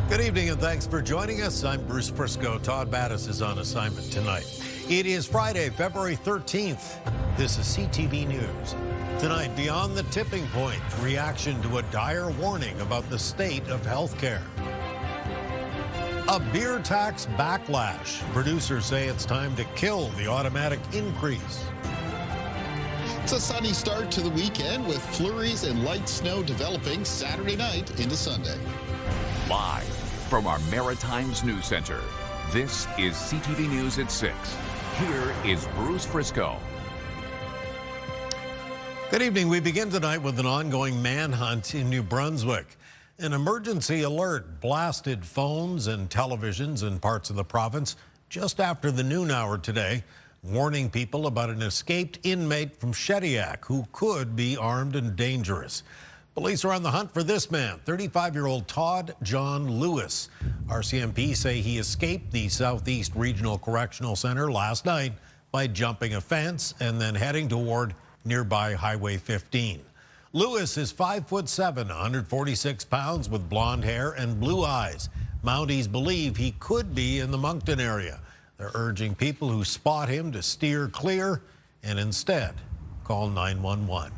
Good evening and thanks for joining us. I'm Bruce Frisco. Todd Battis is on assignment tonight. It is Friday, February 13th. This is CTV News. Tonight, beyond the tipping point, reaction to a dire warning about the state of healthcare. A beer tax backlash. Producers say it's time to kill the automatic increase. It's a sunny start to the weekend with flurries and light snow developing Saturday night into Sunday. Live from our Maritimes News Center, this is CTV News at 6. Here is Bruce Frisco. Good evening. We begin tonight with an ongoing manhunt in New Brunswick. An emergency alert blasted phones and televisions in parts of the province just after the noon hour today, warning people about an escaped inmate from Shediac who could be armed and dangerous. Police are on the hunt for this man, 35-year-old Todd John Lewis. RCMP say he escaped the Southeast Regional Correctional Center last night by jumping a fence and then heading toward nearby Highway 15. Lewis is 5'7", 146 pounds with blonde hair and blue eyes. Mounties believe he could be in the Moncton area. They're urging people who spot him to steer clear and instead call 911.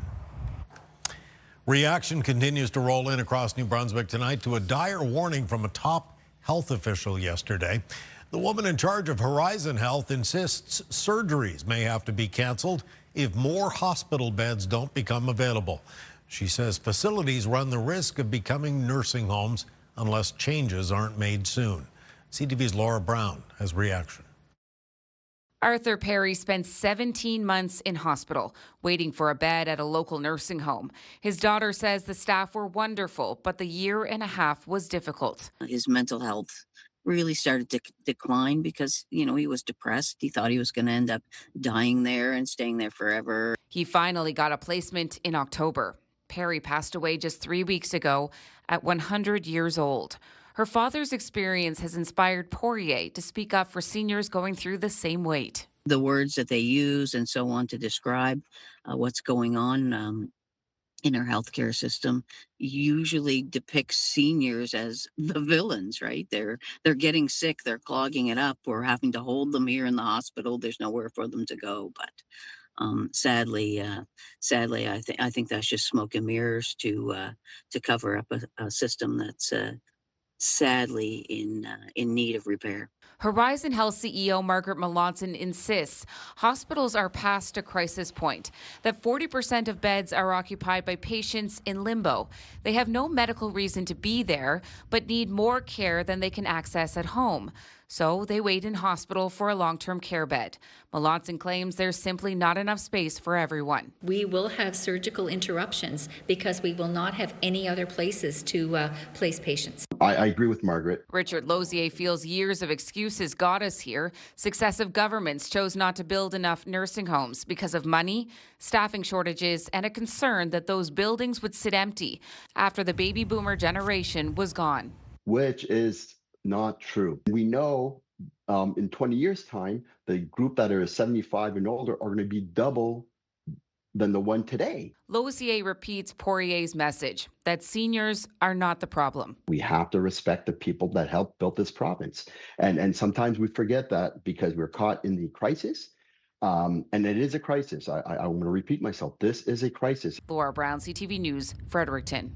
Reaction continues to roll in across New Brunswick tonight to a dire warning from a top health official yesterday. The woman in charge of Horizon Health insists surgeries may have to be canceled if more hospital beds don't become available. She says facilities run the risk of becoming nursing homes unless changes aren't made soon. CTV's Laura Brown has reaction. Arthur Perry spent 17 months in hospital, waiting for a bed at a local nursing home. His daughter says the staff were wonderful, but the year and a half was difficult. His mental health really started to decline because, he was depressed. He thought he was going to end up dying there and staying there forever. He finally got a placement in October. Perry passed away just 3 weeks ago at 100 years old. Her father's experience has inspired Poirier to speak up for seniors going through the same wait. The words that they use and so on to describe what's going on in our healthcare system usually depicts seniors as the villains, right? They're getting sick, they're clogging it up, we're having to hold them here in the hospital, there's nowhere for them to go. But sadly, I think that's just smoke and mirrors to cover up a system that's sadly in need of repair. Horizon Health CEO Margaret Melanson insists hospitals are past a crisis point, that 40% of beds are occupied by patients in limbo. They have no medical reason to be there, but need more care than they can access at home. So they wait in hospital for a long-term care bed. Melanson claims there's simply not enough space for everyone. We will have surgical interruptions because we will not have any other places to place patients. I agree with Margaret. Richard Lozier feels years of excuses got us here. Successive governments chose not to build enough nursing homes because of money, staffing shortages, and a concern that those buildings would sit empty after the baby boomer generation was gone. Which is not true. We know in 20 years' time, the group that are 75 and older are going to be double than the one today. Lozier repeats Poirier's message that seniors are not the problem. We have to respect the people that helped build this province. And sometimes we forget that because we're caught in the crisis. And it is a crisis. I want to repeat myself. This is a crisis. Laura Brown, CTV News, Fredericton.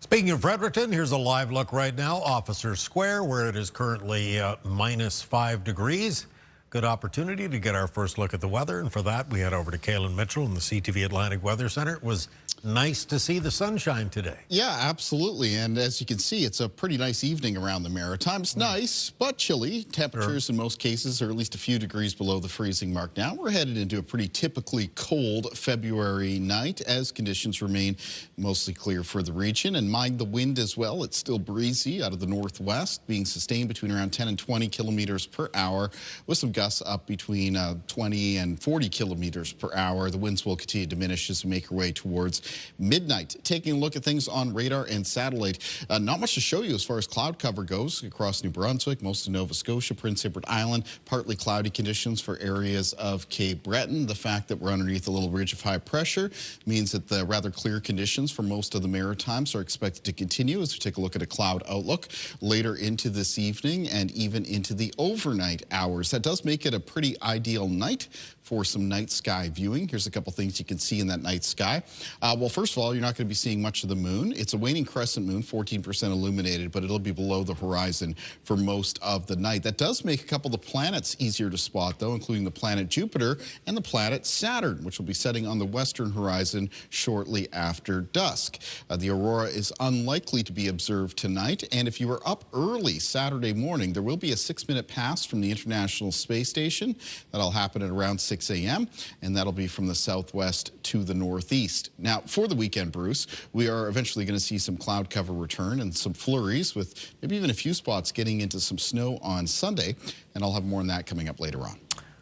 Speaking of Fredericton, here's a live look right now. Officers Square, where it is currently -5 degrees. Good opportunity to get our first look at the weather. And for that, we head over to Kaylin Mitchell in the CTV Atlantic Weather Center. It was nice to see the sunshine today. Yeah, absolutely. And as you can see, it's a pretty nice evening around the Maritimes. Nice, but chilly. Temperatures in most cases are at least a few degrees below the freezing mark now. We're headed into a pretty typically cold February night as conditions remain mostly clear for the region. And mind the wind as well. It's still breezy out of the northwest, being sustained between around 10 and 20 kilometers per hour with some gusts up between 20 and 40 kilometers per hour. The winds will continue to diminish as we make our way towards midnight. Taking a look at things on radar and satellite. Not much to show you as far as cloud cover goes across New Brunswick, most of Nova Scotia, Prince Edward Island. Partly cloudy conditions for areas of Cape Breton. The fact that we're underneath a little ridge of high pressure means that the rather clear conditions for most of the Maritimes are expected to continue as we take a look at a cloud outlook later into this evening and even into the overnight hours. That does make it a pretty ideal night for some night sky viewing. Here's a couple things you can see in that night sky. Well, first of all, you're not going to be seeing much of the moon. It's a waning crescent moon, 14% illuminated, but it'll be below the horizon for most of the night. That does make a couple of the planets easier to spot, though, including the planet Jupiter and the planet Saturn, which will be setting on the western horizon shortly after dusk. The aurora is unlikely to be observed tonight, and if you were up early Saturday morning, there will be a 6-minute pass from the International Space Station. That'll happen at around 6 a.m., and that'll be from the southwest to the northeast. Now, for the weekend, Bruce, we are eventually going to see some cloud cover return and some flurries with maybe even a few spots getting into some snow on Sunday, and I'll have more on that coming up later on.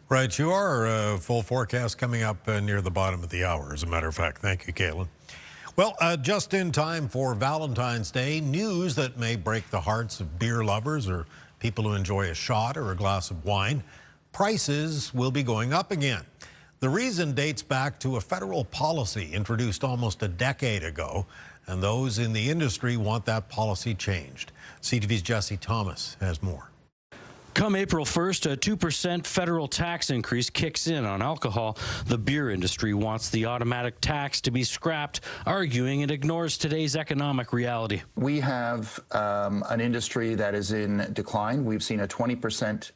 Right, you are. Full forecast coming up near the bottom of the hour, as a matter of fact. Thank you, Caitlin. Well, just in time for Valentine's Day, news that may break the hearts of beer lovers or people who enjoy a shot or a glass of wine. Prices will be going up again. The reason dates back to a federal policy introduced almost a decade ago, and those in the industry want that policy changed. CTV's Jesse Thomas has more. Come April 1st, a 2% federal tax increase kicks in on alcohol. The beer industry wants the automatic tax to be scrapped, arguing it ignores today's economic reality. We have an industry that is in decline. We've seen a 20%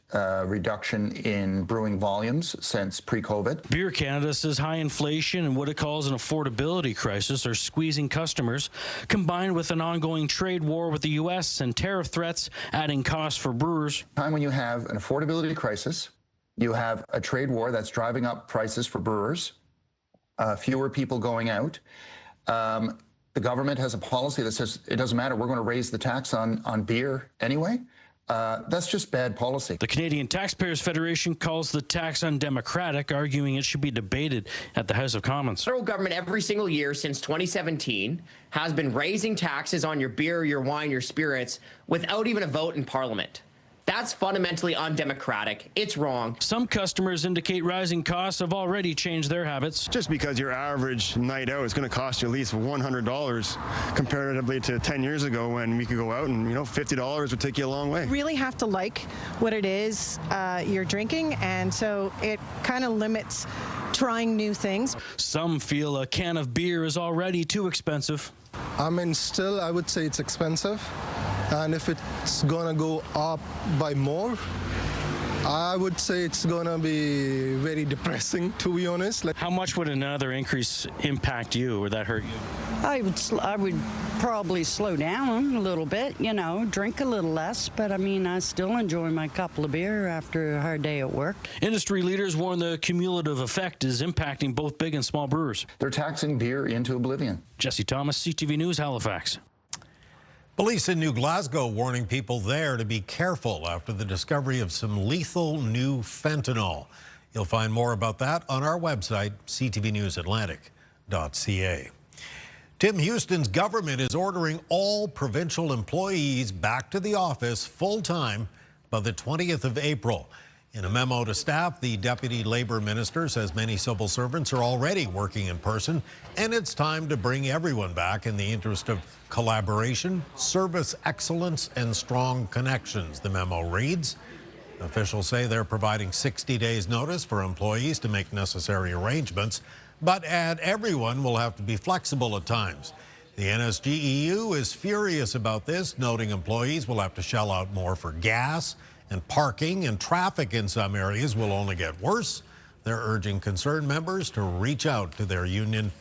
reduction in brewing volumes since pre-COVID. Beer Canada says high inflation and what it calls an affordability crisis are squeezing customers, combined with an ongoing trade war with the U.S. and tariff threats, adding costs for brewers. When you have an affordability crisis, you have a trade war that's driving up prices for brewers, fewer people going out. The government has a policy that says it doesn't matter, we're going to raise the tax on beer anyway. That's just bad policy. The Canadian Taxpayers Federation calls the tax undemocratic, arguing it should be debated at the House of Commons. The federal government every single year since 2017 has been raising taxes on your beer, your wine, your spirits without even a vote in Parliament. That's fundamentally undemocratic. It's wrong. Some customers indicate rising costs have already changed their habits. Just because your average night out is going to cost you at least $100 comparatively to 10 years ago when we could go out and, $50 would take you a long way. You really have to like what it is you're drinking, and so it kind of limits trying new things. Some feel a can of beer is already too expensive. I would say it's expensive. And if it's going to go up by more, I would say it's going to be very depressing, to be honest. How much would another increase impact you? Would that hurt you? I would probably slow down a little bit, drink a little less. But, I still enjoy my couple of beer after a hard day at work. Industry leaders warn the cumulative effect is impacting both big and small brewers. They're taxing beer into oblivion. Jesse Thomas, CTV News, Halifax. Police in New Glasgow warning people there to be careful after the discovery of some lethal new fentanyl. You'll find more about that on our website, ctvnewsatlantic.ca. Tim Houston's government is ordering all provincial employees back to the office full-time by the 20th of April. In a memo to staff, the Deputy Labour Minister says many civil servants are already working in person, and it's time to bring everyone back in the interest of collaboration, service excellence, and strong connections, the memo reads. Officials say they're providing 60 days notice for employees to make necessary arrangements, but add everyone will have to be flexible at times. The NSGEU is furious about this, noting employees will have to shell out more for gas, and parking and traffic in some areas will only get worse. They're urging concerned members to reach out to their union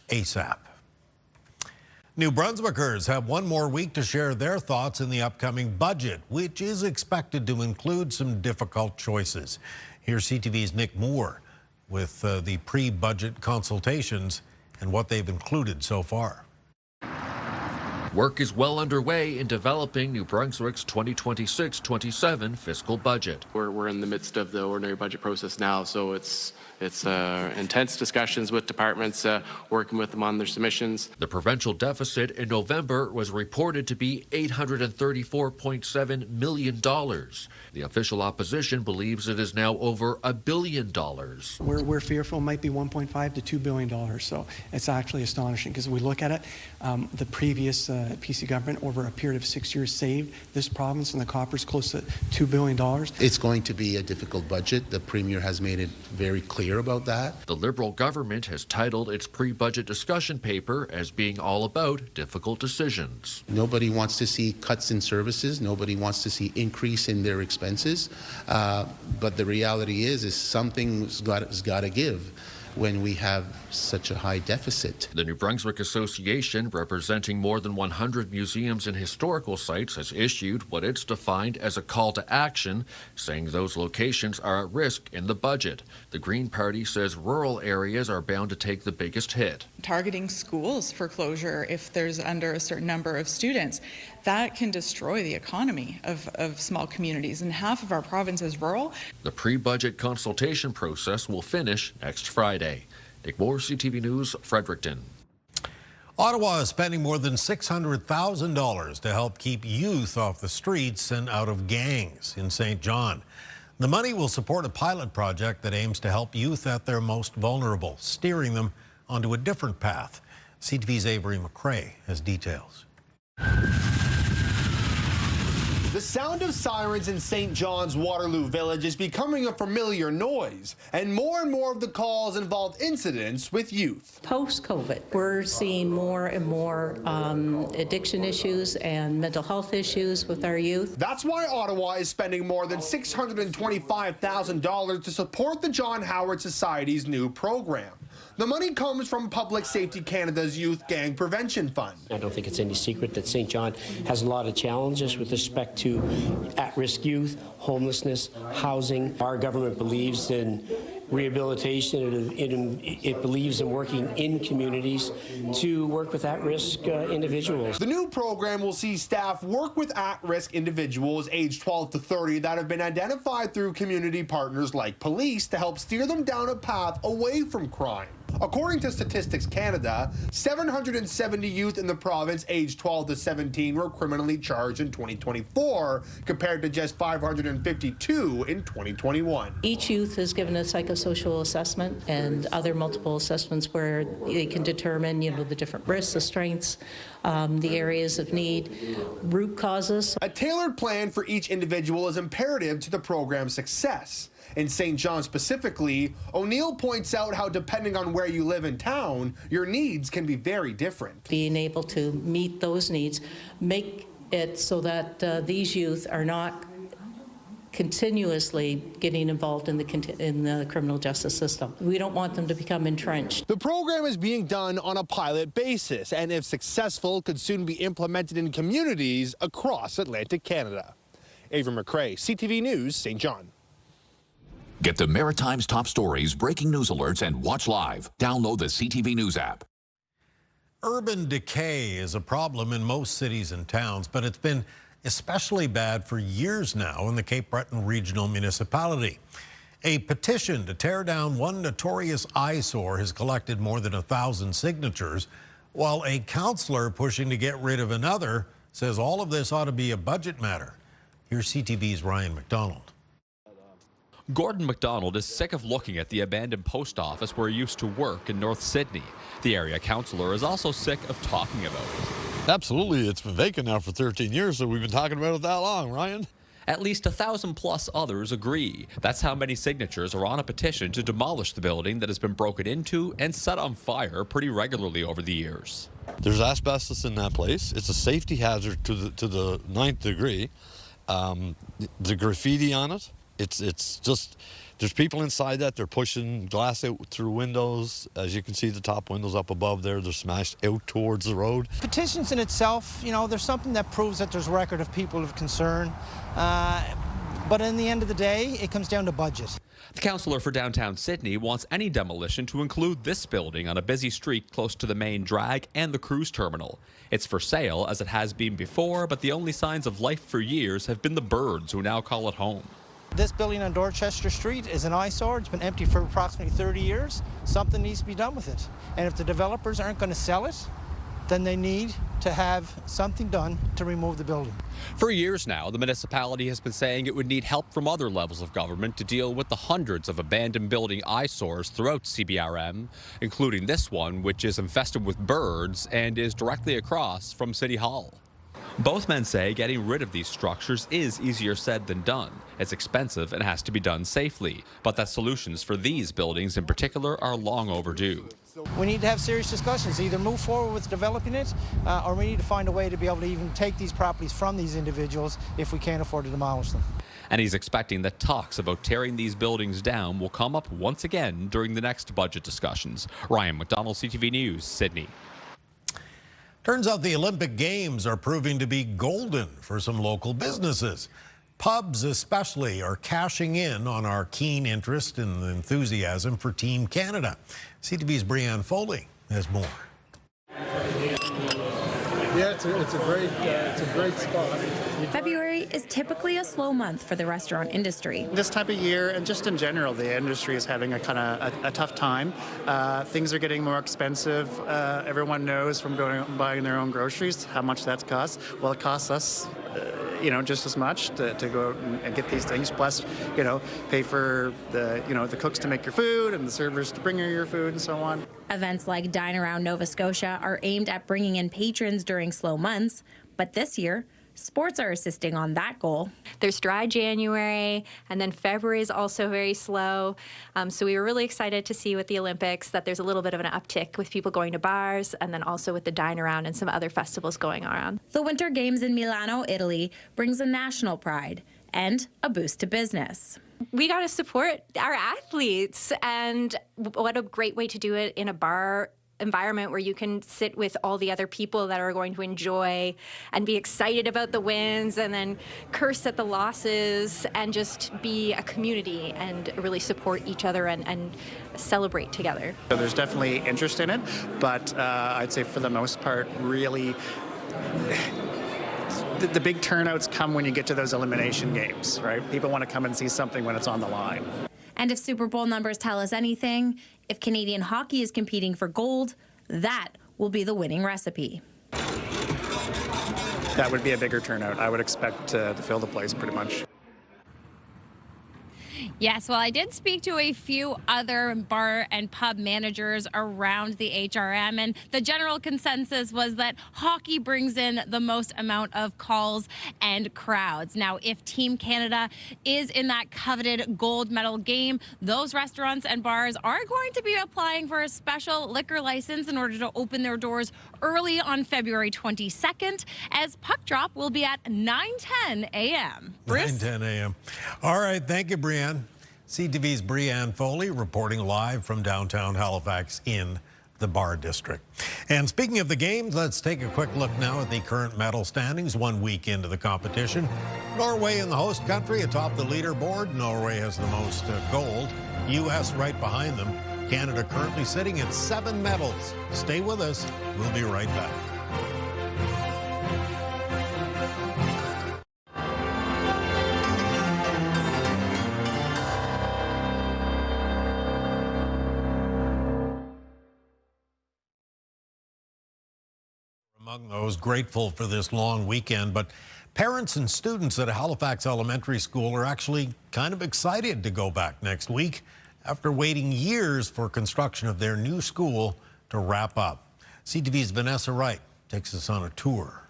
ASAP. New Brunswickers have one more week to share their thoughts in the upcoming budget, which is expected to include some difficult choices. Here's CTV's Nick Moore with the pre-budget consultations and what they've included so far. Work is well underway in developing New Brunswick's 2026-27 fiscal budget. We're in the midst of the ordinary budget process now, so it's intense discussions with departments, working with them on their submissions. The provincial deficit in November was reported to be $834.7 million. The official opposition believes it is now over $1 billion. We're fearful it might be $1.5 to $2 billion, so it's actually astonishing because we look at it, the previous PC government over a period of 6 years saved this province and the coffers close to $2 billion. It's going to be a difficult budget. The Premier has made it very clear about that. The Liberal government has titled its pre-budget discussion paper as being all about difficult decisions. Nobody wants to see cuts in services. Nobody wants to see increase in their expenses. But the reality is something's got to give when we have such a high deficit. The New Brunswick Association, representing more than 100 museums and historical sites, has issued what it's defined as a call to action, saying those locations are at risk in the budget. The Green Party says rural areas are bound to take the biggest hit. Targeting schools for closure if there's under a certain number of students, that can destroy the economy of small communities, and half of our province is rural. The pre-budget consultation process will finish next Friday. Nick Moore, CTV News, Fredericton. Ottawa is spending more than $600,000 to help keep youth off the streets and out of gangs in St. John. The money will support a pilot project that aims to help youth at their most vulnerable, steering them onto a different path. CTV's Avery McRae has details. The sound of sirens in St. John's Waterloo Village is becoming a familiar noise, and more of the calls involve incidents with youth. Post-COVID, we're seeing more and more addiction issues and mental health issues with our youth. That's why Ottawa is spending more than $625,000 to support the John Howard Society's new program. The money comes from Public Safety Canada's Youth Gang Prevention Fund. I don't think it's any secret that St. John has a lot of challenges with respect to at-risk youth, homelessness, housing. Our government believes in rehabilitation. It believes in working in communities to work with at-risk individuals. The new program will see staff work with at-risk individuals aged 12 to 30 that have been identified through community partners like police to help steer them down a path away from crime. According to Statistics Canada, 770 youth in the province aged 12 to 17 were criminally charged in 2024, compared to just 552 in 2021. Each youth is given a psychosocial assessment and other multiple assessments where they can determine, the different risks, the strengths, the areas of need, root causes. A tailored plan for each individual is imperative to the program's success. In St. John specifically, O'Neill points out how depending on where you live in town, your needs can be very different. Being able to meet those needs, make it so that these youth are not continuously getting involved in the criminal justice system. We don't want them to become entrenched. The program is being done on a pilot basis, and if successful, could soon be implemented in communities across Atlantic Canada. Avery McRae, CTV News, St. John. Get the Maritime's top stories, breaking news alerts, and watch live. Download the CTV News app. Urban decay is a problem in most cities and towns, but it's been especially bad for years now in the Cape Breton Regional Municipality. A petition to tear down one notorious eyesore has collected more than 1,000 signatures, while a councillor pushing to get rid of another says all of this ought to be a budget matter. Here's CTV's Ryan McDonald. Gordon McDonald is sick of looking at the abandoned post office where he used to work in North Sydney. The area councillor is also sick of talking about it. Absolutely. It's been vacant now for 13 years, so we've been talking about it that long, Ryan. At least 1,000 plus others agree. That's how many signatures are on a petition to demolish the building that has been broken into and set on fire pretty regularly over the years. There's asbestos in that place. It's a safety hazard to the 9th degree. The graffiti on it. It's just, there's people inside that. They're pushing glass out through windows. As you can see, the top windows up above there, they're smashed out towards the road. Petitions in itself, there's something that proves that there's record of people of concern. But in the end of the day, it comes down to budget. The councillor for downtown Sydney wants any demolition to include this building on a busy street close to the main drag and the cruise terminal. It's for sale, as it has been before, but the only signs of life for years have been the birds who now call it home. This building on Dorchester Street is an eyesore. It's been empty for approximately 30 years. Something needs to be done with it. And if the developers aren't going to sell it, then they need to have something done to remove the building. For years now, the municipality has been saying it would need help from other levels of government to deal with the hundreds of abandoned building eyesores throughout CBRM, including this one, which is infested with birds and is directly across from City Hall. Both men say getting rid of these structures is easier said than done. It's expensive and has to be done safely, but that solutions for these buildings in particular are long overdue. We need to have serious discussions, either move forward with developing it, or we need to find a way to be able to even take these properties from these individuals if we can't afford to demolish them. And he's expecting that talks about tearing these buildings down will come up once again during the next budget discussions. Ryan McDonald, CTV News, Sydney. Turns out the Olympic Games are proving to be golden for some local businesses. Pubs especially are cashing in on our keen interest and enthusiasm for Team Canada. CTV's Brianne Foley has more. Yeah, it's a great spot. February is typically a slow month for the restaurant industry. This time of year, and just in general, the industry is having a kind of a tough time. Things are getting more expensive. Everyone knows from going out and buying their own groceries how much that costs. Well, it costs us, just as much to go out and get these things. Plus, pay for the cooks to make your food and the servers to bring you your food and so on. Events like Dine Around Nova Scotia are aimed at bringing in patrons during slow months, but this year, sports are assisting on that goal. There's dry January, and then February is also very slow. So we were really excited to see with the Olympics that there's a little bit of an uptick with people going to bars, and then also with the Dine Around and some other festivals going around. The Winter Games in Milano, Italy brings a national pride and a boost to business. We got to support our athletes, and what a great way to do it in a bar environment where you can sit with all the other people that are going to enjoy and be excited about the wins and then curse at the losses and just be a community and really support each other and celebrate together. So there's definitely interest in it, but I'd say for the most part, really, the big turnouts come when you get to those elimination games, right? People want to come and see something when it's on the line. And if Super Bowl numbers tell us anything, if Canadian hockey is competing for gold, that will be the winning recipe. That would be a bigger turnout. I would expect to fill the place pretty much. Yes, well, I did speak to a few other bar and pub managers around the HRM, and the general consensus was that hockey brings in the most amount of calls and crowds. Now, if Team Canada is in that coveted gold medal game, those restaurants and bars are going to be applying for a special liquor license in order to open their doors early on February 22nd, as puck drop will be at 9:10 a.m. 9:10 a.m. All right, thank you, Brianne. CTV's Brianne Foley reporting live from downtown Halifax in the Bar District. And speaking of the games, let's take a quick look now at the current medal standings 1 week into the competition. Norway in the host country atop the leaderboard. Norway has the most gold. U.S. right behind them. Canada currently sitting at 7 medals. Stay with us. We'll be right back. Among those grateful for this long weekend, but parents and students at Halifax Elementary School are actually kind of excited to go back next week after waiting years for construction of their new school to wrap up. CTV's Vanessa Wright takes us on a tour.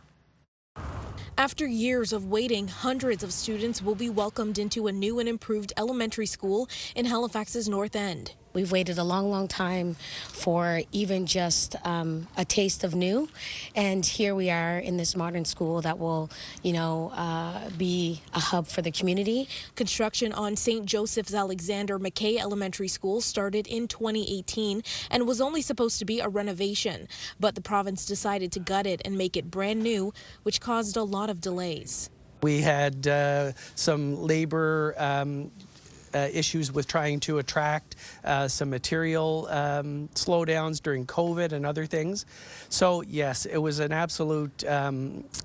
After years of waiting, hundreds of students will be welcomed into a new and improved elementary school in Halifax's North End. We've waited a long, long time for even just a taste of new. And here we are in this modern school that will, be a hub for the community. Construction on St. Joseph's Alexander McKay Elementary School started in 2018 and was only supposed to be a renovation. But the province decided to gut it and make it brand new, which caused a lot of delays. We had some labor issues with trying to attract some material slowdowns during COVID and other things. So yes, it was an absolute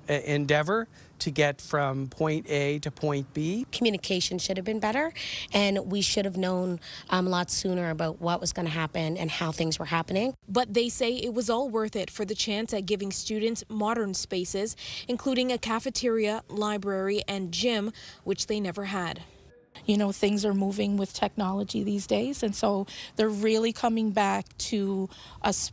endeavor to get from point A to point B. Communication should have been better, and we should have known a lot sooner about what was going to happen and how things were happening. But they say it was all worth it for the chance at giving students modern spaces, including a cafeteria, library, and gym, which they never had. You know, things are moving with technology these days, and so they're really coming back to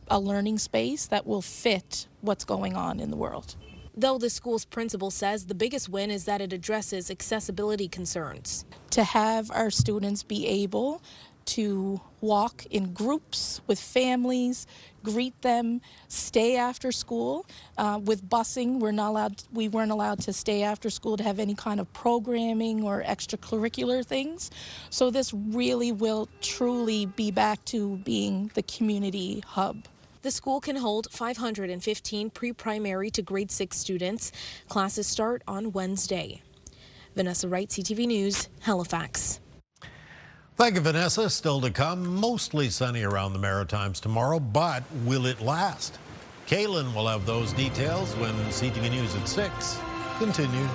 a learning space that will fit what's going on in the world. Though the school's principal says the biggest win is that it addresses accessibility concerns. To have our students be able to walk in groups with families, greet them, stay after school. With busing, we weren't allowed to stay after school to have any kind of programming or extracurricular things. So this really will truly be back to being the community hub. The school can hold 515 pre-primary to grade 6 students. Classes start on Wednesday. Vanessa Wright, CTV News, Halifax. Thank you, Vanessa. Still to come, mostly sunny around the Maritimes tomorrow, but will it last? Kaylin will have those details when CTV News at 6 continues.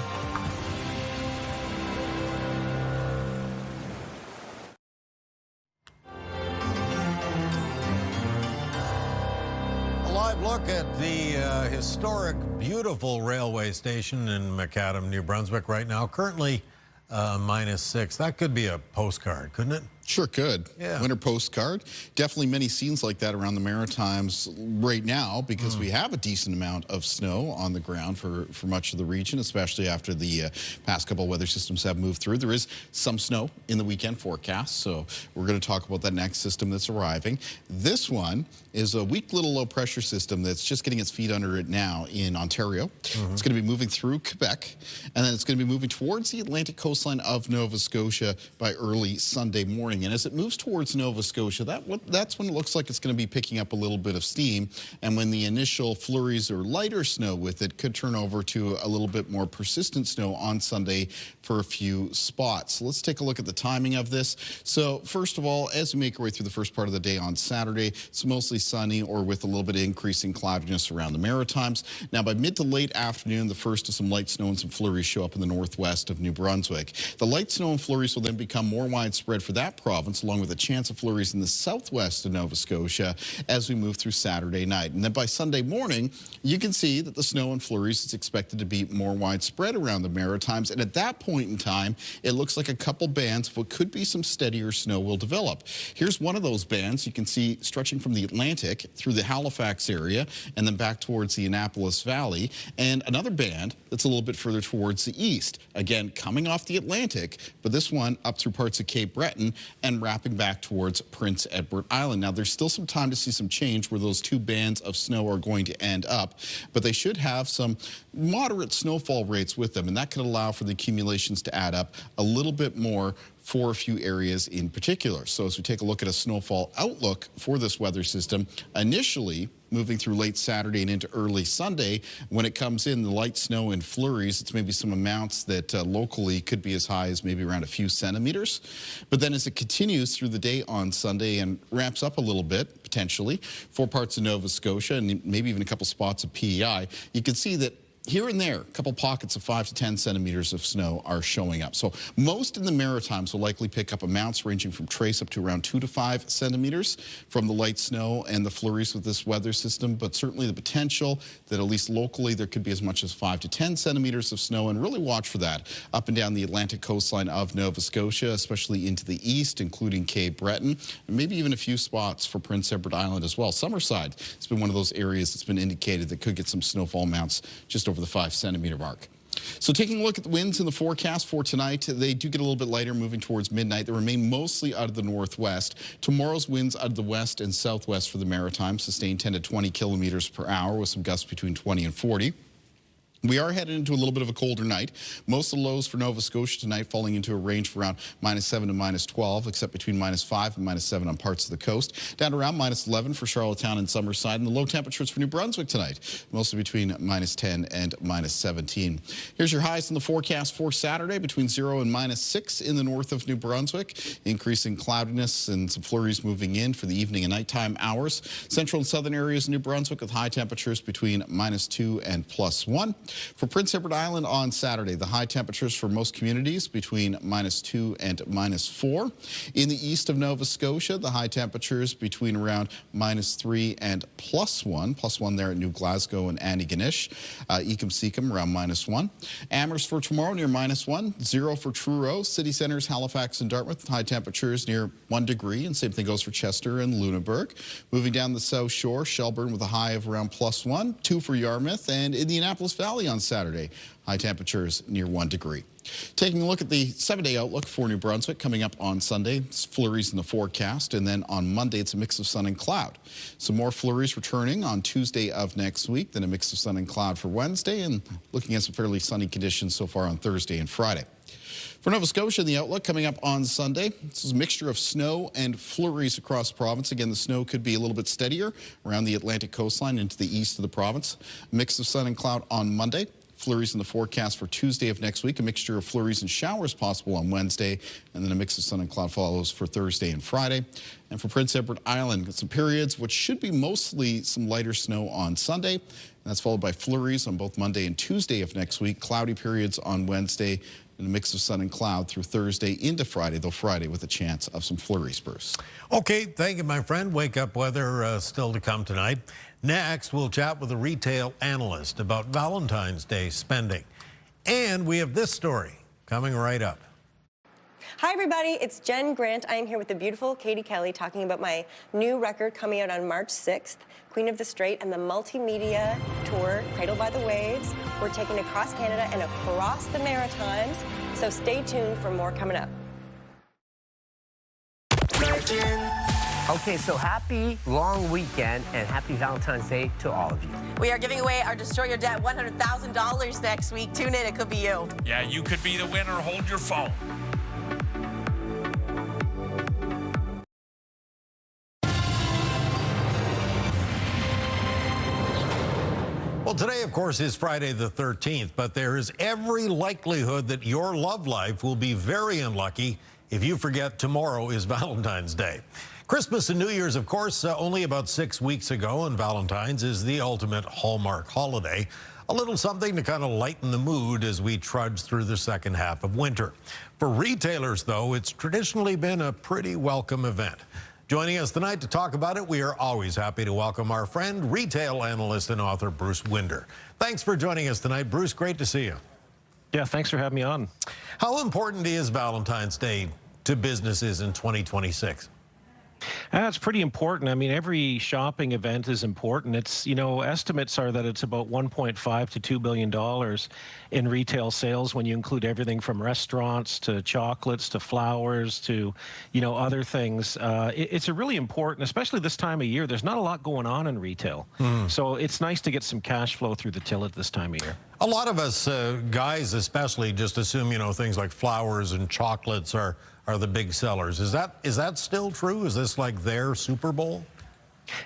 Look at the historic, beautiful railway station in Macadam, New Brunswick right now. Currently -6. That could be a postcard, couldn't it? Sure could. Yeah. Winter postcard. Definitely many scenes like that around the Maritimes right now because we have a decent amount of snow on the ground for much of the region, especially after the past couple of weather systems have moved through. There is some snow in the weekend forecast, so we're going to talk about that next system that's arriving. This one is a weak little low pressure system that's just getting its feet under it now in Ontario. It's going to be moving through Quebec, and then it's going to be moving towards the Atlantic coastline of Nova Scotia by early Sunday morning. And as it moves towards Nova Scotia, that's when it looks like it's going to be picking up a little bit of steam. And when the initial flurries or lighter snow with it could turn over to a little bit more persistent snow on Sunday for a few spots. So let's take a look at the timing of this. So first of all, as we make our way through the first part of the day on Saturday, it's mostly sunny or with a little bit of increasing cloudiness around the Maritimes. Now by mid to late afternoon, the first of some light snow and some flurries show up in the northwest of New Brunswick. The light snow and flurries will then become more widespread for that province, along with a chance of flurries in the southwest of Nova Scotia as we move through Saturday night. And then by Sunday morning, you can see that the snow and flurries is expected to be more widespread around the Maritimes. And at that point in time, it looks like a couple bands of what could be some steadier snow will develop. Here's one of those bands you can see stretching from the Atlantic through the Halifax area and then back towards the Annapolis Valley. And another band that's a little bit further towards the east. Again, coming off the Atlantic, but this one up through parts of Cape Breton and wrapping back towards Prince Edward Island. Now, there's still some time to see some change where those two bands of snow are going to end up, but they should have some moderate snowfall rates with them, and that could allow for the accumulations to add up a little bit more for a few areas in particular. So as we take a look at a snowfall outlook for this weather system, initially moving through late Saturday and into early Sunday, when it comes in, the light snow and flurries, it's maybe some amounts that locally could be as high as maybe around a few centimeters. But then as it continues through the day on Sunday and ramps up a little bit, potentially, for parts of Nova Scotia and maybe even a couple spots of PEI, you can see that here and there, a couple pockets of 5 to 10 centimeters of snow are showing up. So most in the Maritimes will likely pick up amounts ranging from trace up to around 2 to 5 centimeters from the light snow and the flurries with this weather system, but certainly the potential that at least locally there could be as much as 5 to 10 centimeters of snow, and really watch for that up and down the Atlantic coastline of Nova Scotia, especially into the east, including Cape Breton, and maybe even a few spots for Prince Edward Island as well. Summerside, it's been one of those areas that's been indicated that could get some snowfall amounts just over the 5 centimeter mark. So taking a look at the winds in the forecast for tonight, they do get a little bit lighter moving towards midnight. They remain mostly out of the northwest. Tomorrow's winds out of the west and southwest for the Maritimes sustain 10 to 20 kilometers per hour with some gusts between 20 and 40. We are headed into a little bit of a colder night. Most of the lows for Nova Scotia tonight falling into a range of around -7 to -12, except between -5 and -7 on parts of the coast. Down to around -11 for Charlottetown and Summerside. And the low temperatures for New Brunswick tonight, mostly between -10 and -17. Here's your highs in the forecast for Saturday, between 0 and -6 in the north of New Brunswick. Increasing cloudiness and some flurries moving in for the evening and nighttime hours. Central and southern areas of New Brunswick with high temperatures between -2 and +1. For Prince Edward Island on Saturday, the high temperatures for most communities between -2 and -4. In the east of Nova Scotia, the high temperatures between around -3 and +1. +1 there at New Glasgow and Antigonish. Ecum around -1. Amherst for tomorrow near -1. 0 for Truro. City centres, Halifax and Dartmouth, high temperatures near 1 degree. And same thing goes for Chester and Lunenburg. Moving down the South Shore, Shelburne with a high of around +1. 2 for Yarmouth and Indianapolis Valley on Saturday. High temperatures near 1 degree. Taking a look at the 7-day outlook for New Brunswick coming up on Sunday. It's flurries in the forecast, and then on Monday it's a mix of sun and cloud. Some more flurries returning on Tuesday of next week, then a mix of sun and cloud for Wednesday, and looking at some fairly sunny conditions so far on Thursday and Friday. For Nova Scotia, the outlook coming up on Sunday, this is a mixture of snow and flurries across the province. Again, the snow could be a little bit steadier around the Atlantic coastline into the east of the province. A mix of sun and cloud on Monday. Flurries in the forecast for Tuesday of next week. A mixture of flurries and showers possible on Wednesday, and then a mix of sun and cloud follows for Thursday and Friday. And for Prince Edward Island, some periods which should be mostly some lighter snow on Sunday. And that's followed by flurries on both Monday and Tuesday of next week. Cloudy periods on Wednesday, and a mix of sun and cloud through Thursday into Friday, though Friday with a chance of some flurries, Bruce. Okay, thank you, my friend. Wake up weather still to come tonight. Next, we'll chat with a retail analyst about Valentine's Day spending. And we have this story coming right up. Hi, everybody. It's Jen Grant. I am here with the beautiful Katie Kelly talking about my new record coming out on March 6th, Queen of the Strait, and the multimedia tour, Cradled by the Waves. We're taking across Canada and across the Maritimes, so stay tuned for more coming up. Okay, so happy long weekend and happy Valentine's Day to all of you. We are giving away our Destroy Your Debt $100,000 next week. Tune in, it could be you. Yeah, you could be the winner. Hold your phone. Well, today, of course, is Friday the 13th, but there is every likelihood that your love life will be very unlucky if you forget tomorrow is Valentine's Day. Christmas and New Year's, of course, only about 6 weeks ago, and Valentine's is the ultimate Hallmark holiday. A little something to kind of lighten the mood as we trudge through the second half of winter. For retailers, though, it's traditionally been a pretty welcome event. Joining us tonight to talk about it, we are always happy to welcome our friend, retail analyst and author Bruce Winder. Thanks for joining us tonight. Bruce, great to see you. Yeah, thanks for having me on. How important is Valentine's Day to businesses in 2026? It's pretty important. I mean, every shopping event is important. It's, estimates are that it's about $1.5 to $2 billion in retail sales when you include everything from restaurants to chocolates to flowers to, other things. It's a really important, especially this time of year. There's not a lot going on in retail. So it's nice to get some cash flow through the till at this time of year. A lot of us guys especially just assume, things like flowers and chocolates are the big sellers. Is that still true? Is this like their Super Bowl?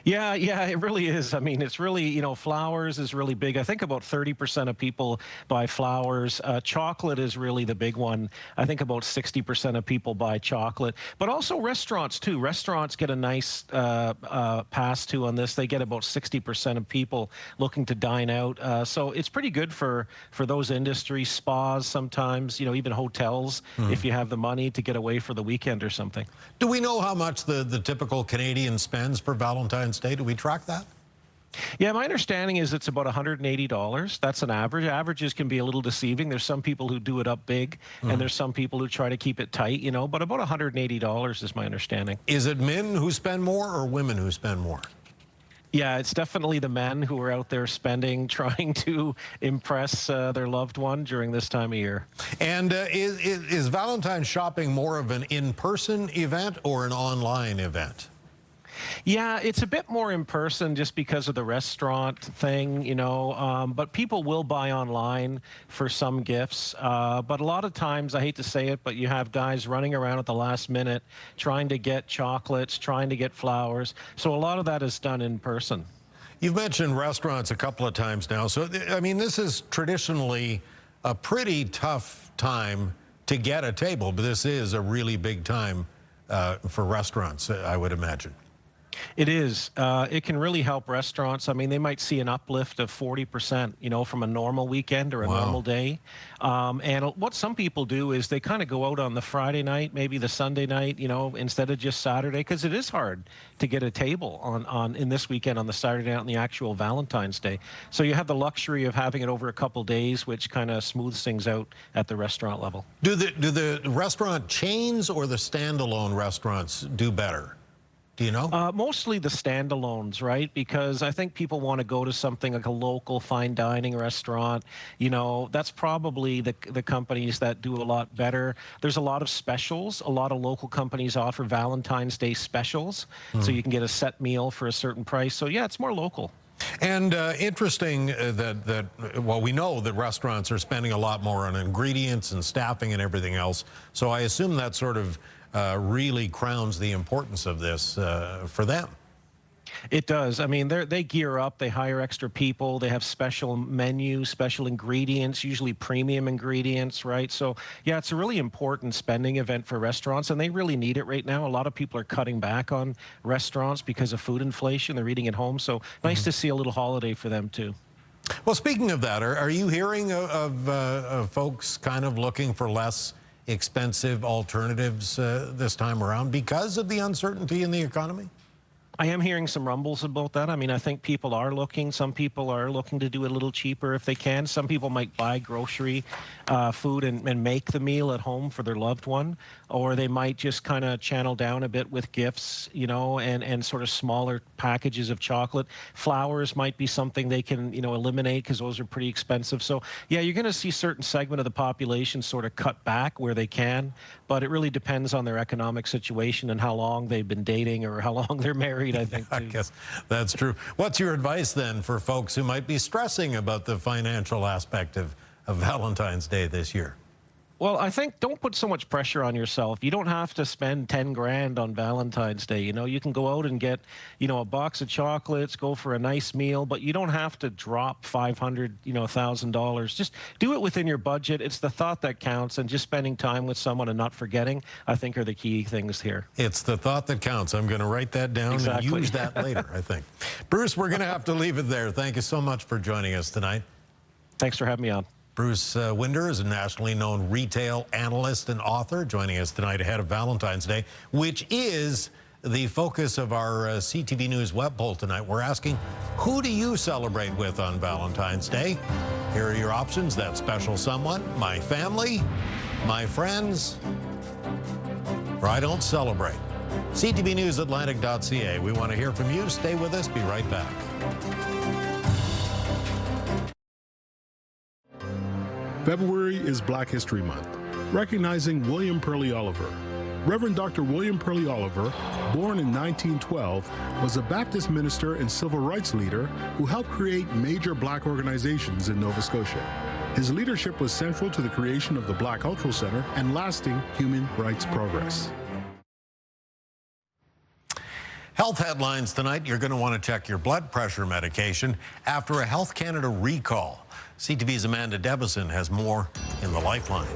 Yeah, it really is. I mean, it's really, flowers is really big. I think about 30% of people buy flowers. Chocolate is really the big one. I think about 60% of people buy chocolate. But also restaurants, too. Restaurants get a nice pass, too, on this. They get about 60% of people looking to dine out. So it's pretty good for those industries, spas sometimes, even hotels, if you have the money to get away for the weekend or something. Do we know how much the typical Canadian spends for Valentine's Day? Do we track that? Yeah, my understanding is it's about $180. That's an average. Averages can be a little deceiving. There's some people who do it up big, and there's some people who try to keep it tight, but about $180 is my understanding. Is it men who spend more or women who spend more? Yeah, it's definitely the men who are out there spending, trying to impress their loved one during this time of year. And is Valentine's shopping more of an in-person event or an online event? Yeah, it's a bit more in person just because of the restaurant thing, but people will buy online for some gifts. But a lot of times, I hate to say it, but you have guys running around at the last minute trying to get chocolates, trying to get flowers. So a lot of that is done in person. You've mentioned restaurants a couple of times now. So, I mean, this is traditionally a pretty tough time to get a table, but this is a really big time for restaurants, I would imagine. It is. It can really help restaurants. I mean, they might see an uplift of 40%, from a normal weekend or a normal day. And what some people do is they kind of go out on the Friday night, maybe the Sunday night, instead of just Saturday, because it is hard to get a table in this weekend on the Saturday night on the actual Valentine's Day. So you have the luxury of having it over a couple days, which kind of smooths things out at the restaurant level. Do the restaurant chains or the standalone restaurants do better? Do you know? Mostly the standalones, right? Because I think people want to go to something like a local fine dining restaurant. That's probably the companies that do a lot better. There's a lot of specials. A lot of local companies offer Valentine's Day specials, so you can get a set meal for a certain price. So yeah, it's more local. And interesting that we know that restaurants are spending a lot more on ingredients and staffing and everything else. So I assume that sort of really crowns the importance of this for them. It does. I mean, they gear up, they hire extra people, they have special menus, special ingredients, usually premium ingredients, right? So, yeah, it's a really important spending event for restaurants, and they really need it right now. A lot of people are cutting back on restaurants because of food inflation. They're eating at home, so nice to see a little holiday for them, too. Well, speaking of that, are you hearing of folks kind of looking for less expensive alternatives this time around because of the uncertainty in the economy? I am hearing some rumbles about that. I mean, I think people are looking. Some people are looking to do it a little cheaper if they can. Some people might buy grocery food and make the meal at home for their loved one, or they might just kind of channel down a bit with gifts, and sort of smaller packages of chocolate. Flowers might be something they can, eliminate because those are pretty expensive. So, yeah, you're going to see certain segment of the population sort of cut back where they can, but it really depends on their economic situation and how long they've been dating or how long they're married, I think, too. I guess that's true. What's your advice then for folks who might be stressing about the financial aspect of Valentine's Day this year? Well, I think don't put so much pressure on yourself. You don't have to spend 10 grand on Valentine's Day. You can go out and get, a box of chocolates, go for a nice meal, but you don't have to drop $500, $1,000. Just do it within your budget. It's the thought that counts, and just spending time with someone and not forgetting, I think, are the key things here. It's the thought that counts. I'm going to write that down and use that later, I think. Bruce, we're going to have to leave it there. Thank you so much for joining us tonight. Thanks for having me on. Bruce Winder is a nationally known retail analyst and author, joining us tonight ahead of Valentine's Day, which is the focus of our CTV News web poll tonight. We're asking, who do you celebrate with on Valentine's Day? Here are your options. That special someone, my family, my friends, or I don't celebrate. CTVNewsAtlantic.ca. We want to hear from you. Stay with us. Be right back. February is Black History Month, recognizing William Perley Oliver. Reverend Dr. William Perley Oliver, born in 1912, was a Baptist minister and civil rights leader who helped create major Black organizations in Nova Scotia. His leadership was central to the creation of the Black Cultural Center and lasting human rights progress. Health headlines tonight. You're going to want to check your blood pressure medication after a Health Canada recall. CTV's Amanda Debison has more in the Lifeline.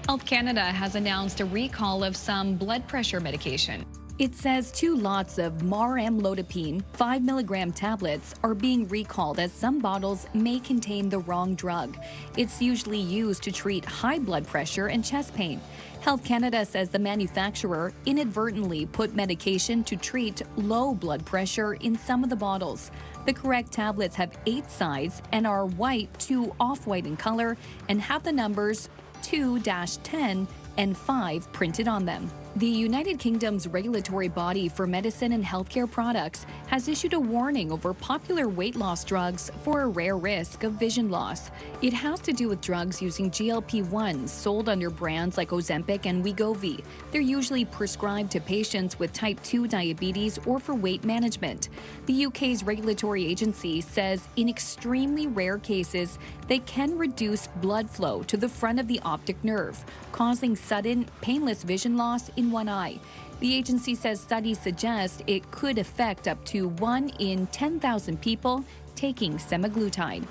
Health Canada has announced a recall of some blood pressure medication. It says 2 lots of amlodipine 5 milligram tablets are being recalled as some bottles may contain the wrong drug. It's usually used to treat high blood pressure and chest pain. Health Canada says the manufacturer inadvertently put medication to treat low blood pressure in some of the bottles. The correct tablets have 8 sides and are white to off-white in color and have the numbers 2-10 and 5 printed on them. The United Kingdom's regulatory body for medicine and healthcare products has issued a warning over popular weight loss drugs for a rare risk of vision loss. It has to do with drugs using GLP-1s sold under brands like Ozempic and Wegovy. They're usually prescribed to patients with type 2 diabetes or for weight management. The UK's regulatory agency says in extremely rare cases, they can reduce blood flow to the front of the optic nerve, causing sudden, painless vision loss in one eye. The agency says studies suggest it could affect up to 1 in 10,000 people taking semaglutide.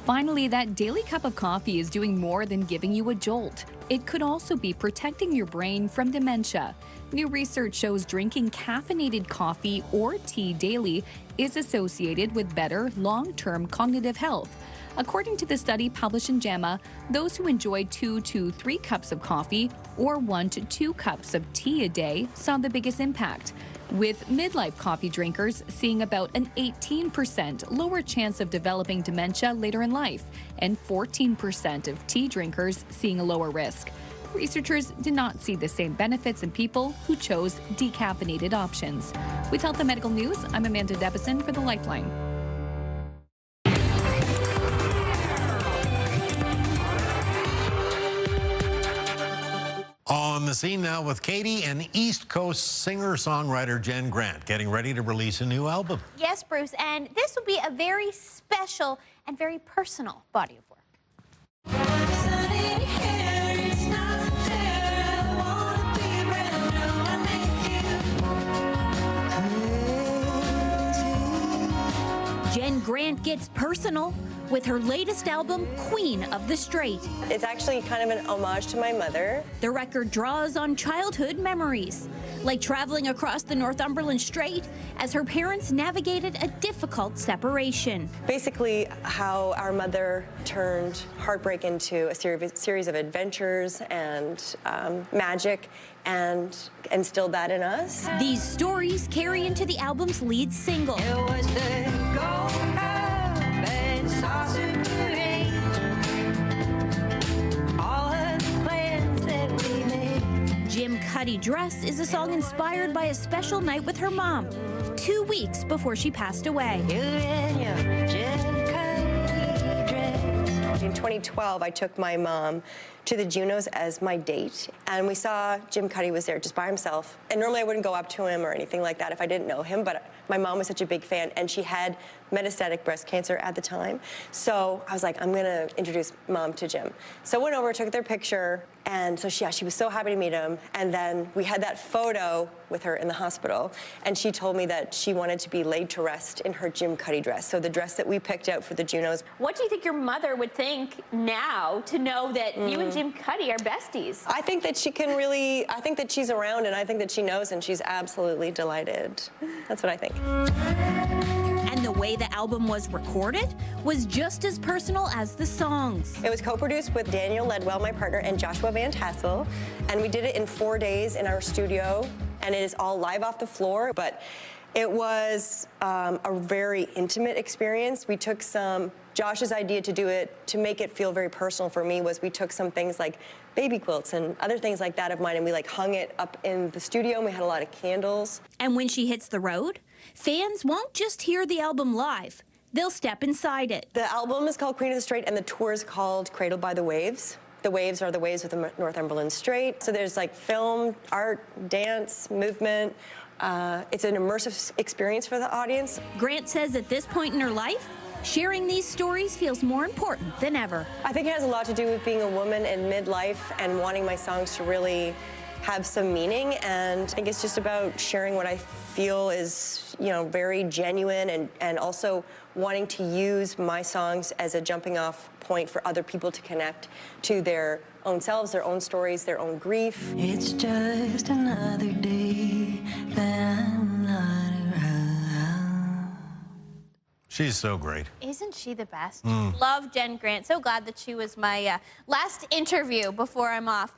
Finally, that daily cup of coffee is doing more than giving you a jolt. It could also be protecting your brain from dementia. New research shows drinking caffeinated coffee or tea daily is associated with better long-term cognitive health. According to the study published in JAMA, those who enjoyed 2 to 3 cups of coffee or 1 to 2 cups of tea a day saw the biggest impact, with midlife coffee drinkers seeing about an 18% lower chance of developing dementia later in life, and 14% of tea drinkers seeing a lower risk. Researchers did not see the same benefits in people who chose decaffeinated options. With Health and Medical News, I'm Amanda Debison for the Lifeline. On the scene now with Katie and East Coast singer-songwriter Jen Grant getting ready to release a new album. Yes, Bruce, and this will be a very special and very personal body of work. Jen Grant gets personal with her latest album, Queen of the Strait. It's actually kind of an homage to my mother. The record draws on childhood memories, like traveling across the Northumberland Strait as her parents navigated a difficult separation. Basically, how our mother turned heartbreak into a series of adventures and magic, and instilled that in us. These stories carry into the album's lead single. Jim Cuddy Dress is a song inspired by a special night with her mom, 2 weeks before she passed away. In 2012, I took my mom to the Junos as my date, and we saw Jim Cuddy was there just by himself. And normally I wouldn't go up to him or anything like that if I didn't know him, but my mom was such a big fan, and she had metastatic breast cancer at the time. So I was like, I'm gonna introduce Mom to Jim. So I went over, took their picture, and so she was so happy to meet him. And then we had that photo with her in the hospital, and she told me that she wanted to be laid to rest in her Jim Cuddy dress, so the dress that we picked out for the Junos. What do you think your mother would think now to know that you and Jim Cuddy are besties? I think that she can really, I think that she's around, and I think that she knows, and she's absolutely delighted. That's what I think. And the way the album was recorded was just as personal as the songs. It was co-produced with Daniel Ledwell, my partner, and Joshua Van Tassel, and we did it in 4 days in our studio, and it is all live off the floor, but it was a very intimate experience. We took Josh's idea to do it, to make it feel very personal for me, was we took some things like baby quilts and other things like that of mine, and we hung it up in the studio, and we had a lot of candles. And when she hits the road, fans won't just hear the album live, they'll step inside it. The album is called Queen of the Strait, and the tour is called Cradled by the Waves. The waves are the waves of the Northumberland Strait. So there's film, art, dance, movement. It's an immersive experience for the audience. Grant says at this point in her life, sharing these stories feels more important than ever. I think it has a lot to do with being a woman in midlife and wanting my songs to really have some meaning, and I think it's just about sharing what I feel is, very genuine, and also wanting to use my songs as a jumping off point for other people to connect to their own selves, their own stories, their own grief. It's just another day that I'm not around. She's so great. Isn't she the best? Love Jen Grant. So glad that she was my last interview before I'm off.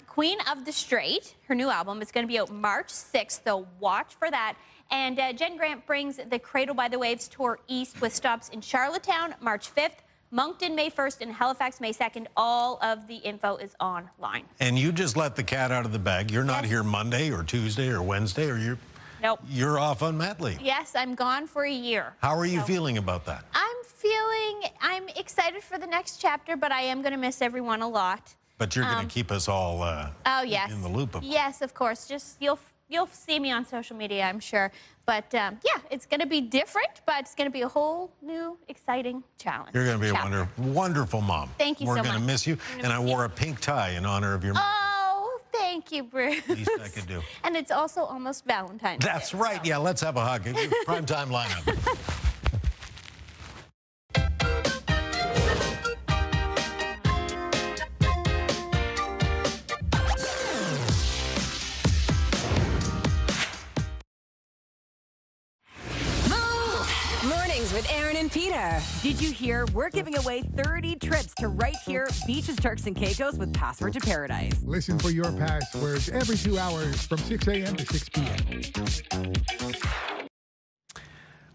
Queen of the Strait, her new album, is going to be out March 6th, so watch for that. And Jen Grant brings the Cradle by the Waves tour east with stops in Charlottetown March 5th, Moncton May 1st and Halifax May 2nd. All of the info is online. And you just let the cat out of the bag. You're not here Monday or Tuesday or Wednesday, or Nope. You're off on mat leave. Yes, I'm gone for a year. How are you feeling about that? I'm excited for the next chapter, but I am going to miss everyone a lot. But you're going to keep us all yes. in the loop of Yes, of course. Just you'll see me on social media, I'm sure. But yeah, it's going to be different, but it's going to be a whole new, exciting challenge. You're going to be a wonderful mom. Thank you so much. We're going to miss you. And I wore a pink tie in honor of your mom. Oh, thank you, Bruce. Least I could do. And it's also almost Valentine's Day. That's right. Yeah, let's have a hug. Primetime lineup. With Aaron and Peter. Did you hear we're giving away 30 trips to right here, Beaches, Turks and Caicos with Password to Paradise? Listen for your passwords every 2 hours from 6 a.m. to 6 p.m.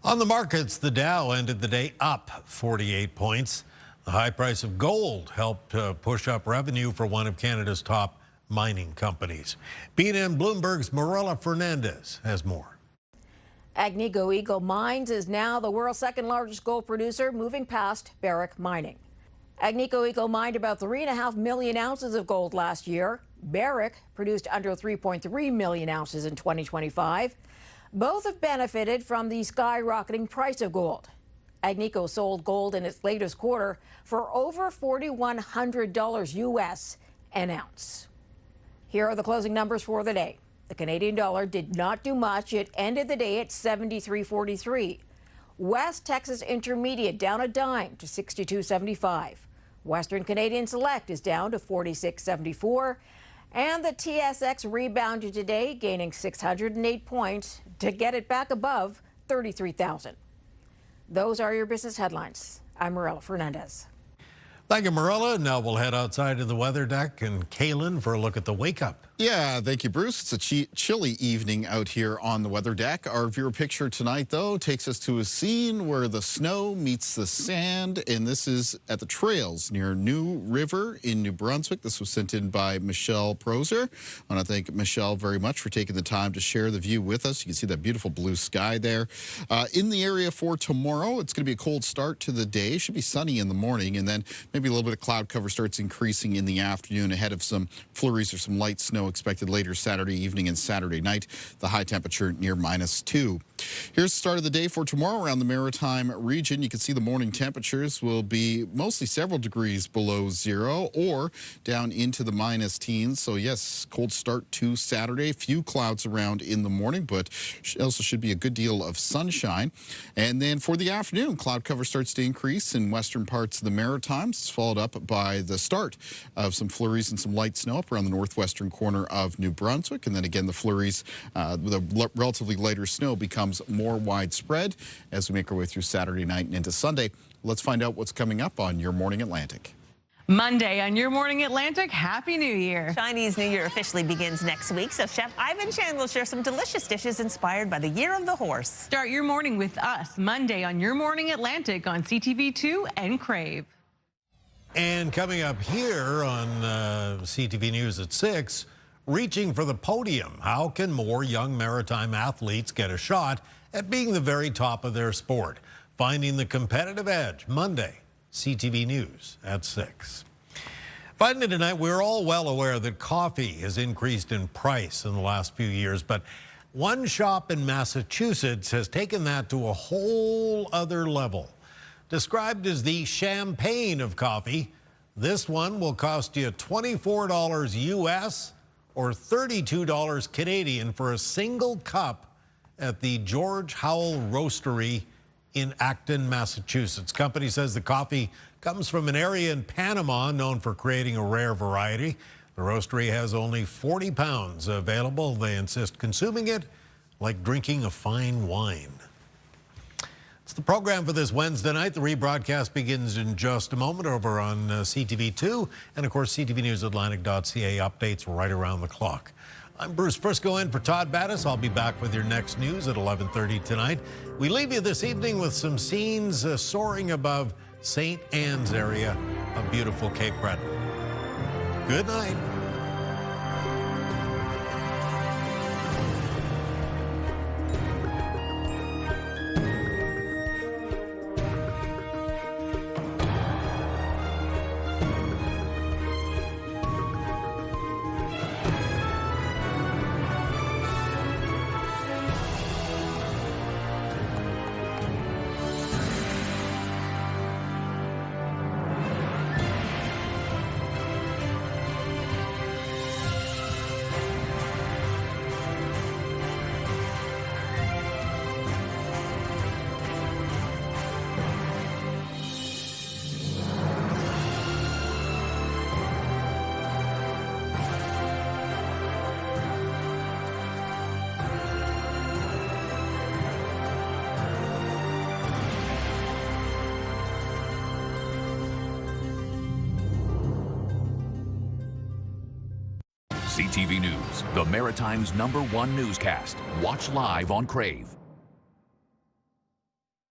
On the markets, the Dow ended the day up 48 points. The high price of gold helped push up revenue for one of Canada's top mining companies. BNN Bloomberg's Marella Fernandez has more. Agnico Eagle Mines is now the world's second largest gold producer, moving past Barrick Mining. Agnico Eagle mined about 3.5 million ounces of gold last year. Barrick produced under 3.3 million ounces in 2025. Both have benefited from the skyrocketing price of gold. Agnico sold gold in its latest quarter for over $4,100 US an ounce. Here are the closing numbers for the day. The Canadian dollar did not do much. It ended the day at 73.43. West Texas Intermediate down a dime to 62.75. Western Canadian Select is down to 46.74. And the TSX rebounded today, gaining 608 points to get it back above 33,000. Those are your business headlines. I'm Marella Fernandez. Thank you, Marella. Now we'll head outside to the weather deck and Kaylin for a look at the wake up. Yeah, thank you, Bruce. It's a chilly evening out here on the weather deck. Our viewer picture tonight, though, takes us to a scene where the snow meets the sand, and this is at the trails near New River in New Brunswick. This was sent in by Michelle Proser. I want to thank Michelle very much for taking the time to share the view with us. You can see that beautiful blue sky there. In the area for tomorrow, it's going to be a cold start to the day. It should be sunny in the morning, and then maybe a little bit of cloud cover starts increasing in the afternoon ahead of some flurries or some light snow expected later Saturday evening and Saturday night. The high temperature near -2. Here's the start of the day for tomorrow around the Maritime region. You can see the morning temperatures will be mostly several degrees below zero or down into the minus teens. So yes, cold start to Saturday. Few clouds around in the morning, but also should be a good deal of sunshine. And then for the afternoon, cloud cover starts to increase in western parts of the Maritimes. It's followed up by the start of some flurries and some light snow up around the northwestern corner of New Brunswick. And then again, the flurries with a relatively lighter snow becomes more widespread as we make our way through Saturday night and into Sunday. Let's find out what's coming up on Your Morning Atlantic. Monday on Your Morning Atlantic, Happy New Year. Chinese New Year officially begins next week, so Chef Ivan Chan will share some delicious dishes inspired by the Year of the Horse. Start your morning with us Monday on Your Morning Atlantic on CTV2 and Crave. And coming up here on CTV News at 6, reaching for the podium. How can more young maritime athletes get a shot at being the very top of their sport? Finding the competitive edge, Monday, CTV News at 6. Finally tonight, we're all well aware that coffee has increased in price in the last few years, but one shop in Massachusetts has taken that to a whole other level. Described as the champagne of coffee, this one will cost you $24 US or $32 Canadian for a single cup at the George Howell Roastery in Acton, Massachusetts. Company says the coffee comes from an area in Panama known for creating a rare variety. The roastery has only 40 pounds available. They insist consuming it like drinking a fine wine. It's the program for this Wednesday night. The rebroadcast begins in just a moment over on CTV2 and, of course, CTVNewsAtlantic.ca updates right around the clock. I'm Bruce Briscoe in for Todd Battis. I'll be back with your next news at 11:30 tonight. We leave you this evening with some scenes soaring above St. Anne's area of beautiful Cape Breton. Good night. CTV News, the Maritime's #1 newscast. Watch live on Crave.